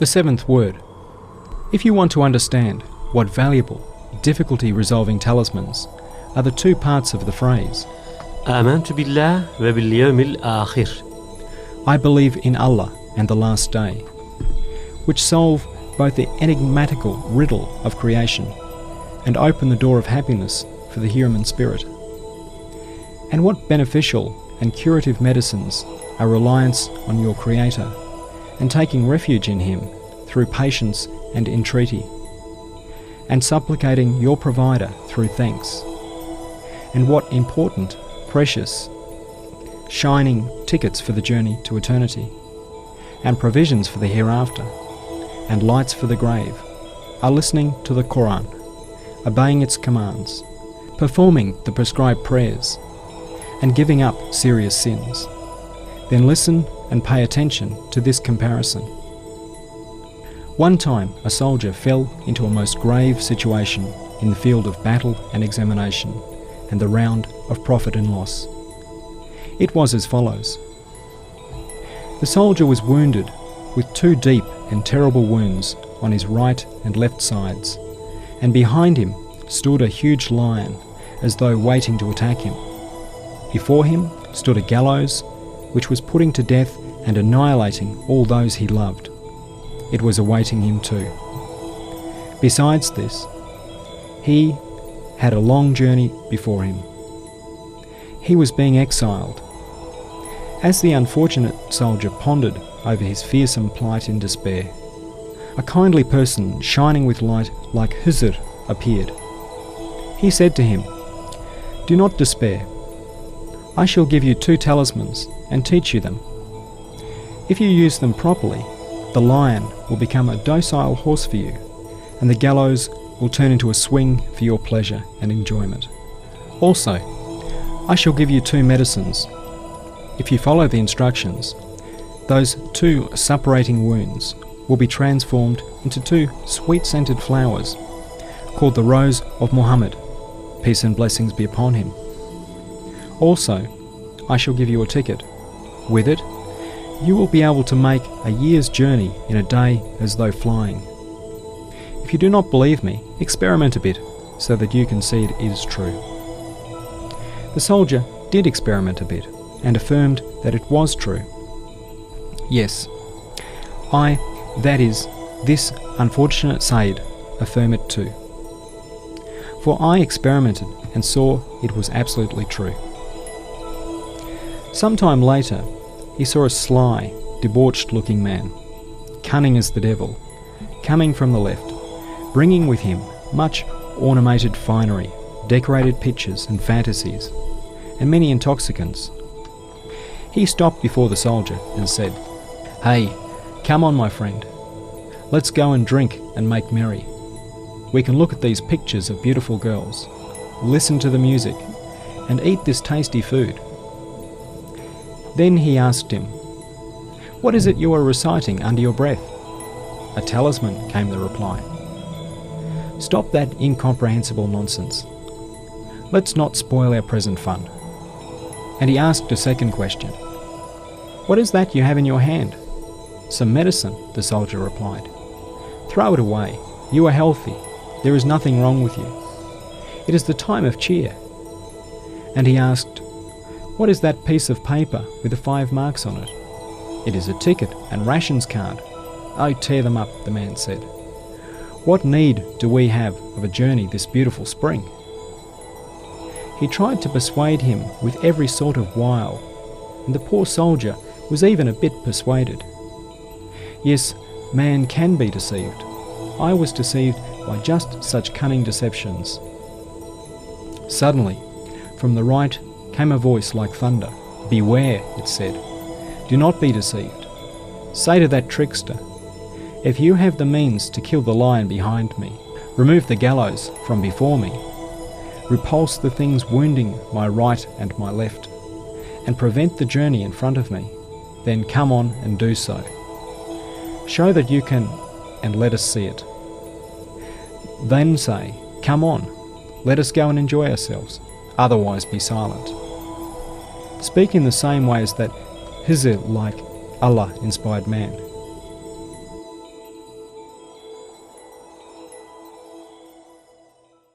The seventh word. If you want to understand what valuable, difficulty-resolving talismans are the two parts of the phrase, آمنت بالله وباليوم الآخر. I believe in Allah and the Last Day, which solve both the enigmatical riddle of creation and open the door of happiness for the human spirit. And what beneficial and curative medicines are reliance on your Creator and taking refuge in Him through patience and entreaty, and supplicating your Provider through thanks. And what important, precious, shining tickets for the journey to eternity, and provisions for the hereafter, and lights for the grave, are listening to the Quran, obeying its commands, performing the prescribed prayers, and giving up serious sins. Then listen and pay attention to this comparison. One time a soldier fell into a most grave situation in the field of battle and examination, and the round of profit and loss. It was as follows. The soldier was wounded with two deep and terrible wounds on his right and left sides, and behind him stood a huge lion, as though waiting to attack him. Before him stood a gallows, which was putting to death and annihilating all those he loved. It was awaiting him too. Besides this, he had a long journey before him. He was being exiled. As the unfortunate soldier pondered over his fearsome plight in despair, a kindly person shining with light like Hizr appeared. He said to him, "Do not despair. I shall give you two talismans and teach you them. If you use them properly, the lion will become a docile horse for you, and the gallows will turn into a swing for your pleasure and enjoyment. Also, I shall give you two medicines. If you follow the instructions, those two suppurating wounds will be transformed into two sweet-scented flowers, called the Rose of Muhammad, peace and blessings be upon him. Also, I shall give you a ticket. With it, you will be able to make a year's journey in a day as though flying. If you do not believe me, experiment a bit so that you can see it is true." The soldier did experiment a bit and affirmed that it was true. Yes, that is, this unfortunate Sayyid, affirm it too. For I experimented and saw it was absolutely true. Some time later, he saw a sly, debauched-looking man, cunning as the devil, coming from the left, bringing with him much ornamented finery, decorated pictures and fantasies, and many intoxicants. He stopped before the soldier and said, "Hey, come on, my friend. Let's go and drink and make merry. We can look at these pictures of beautiful girls, listen to the music, and eat this tasty food." Then he asked him, "What is it you are reciting under your breath?" "A talisman," came the reply. "Stop that incomprehensible nonsense. Let's not spoil our present fun." And he asked a second question. "What is that you have in your hand?" "Some medicine," the soldier replied. "Throw it away. You are healthy. There is nothing wrong with you. It is the time of cheer." And he asked, "What is that piece of paper with the 5 marks on it?" "It is a ticket and rations card." "Oh, tear them up," the man said. "What need do we have of a journey this beautiful spring?" He tried to persuade him with every sort of wile, and the poor soldier was even a bit persuaded. Yes, man can be deceived. I was deceived by just such cunning deceptions. Suddenly, from the right came a voice like thunder. "Beware," it said. "Do not be deceived. Say to that trickster, if you have the means to kill the lion behind me, remove the gallows from before me, repulse the things wounding my right and my left, and prevent the journey in front of me, then come on and do so. Show that you can, and let us see it. Then say, come on, let us go and enjoy ourselves, otherwise be silent." Speak in the same way as that Hizr-like Allah-inspired man.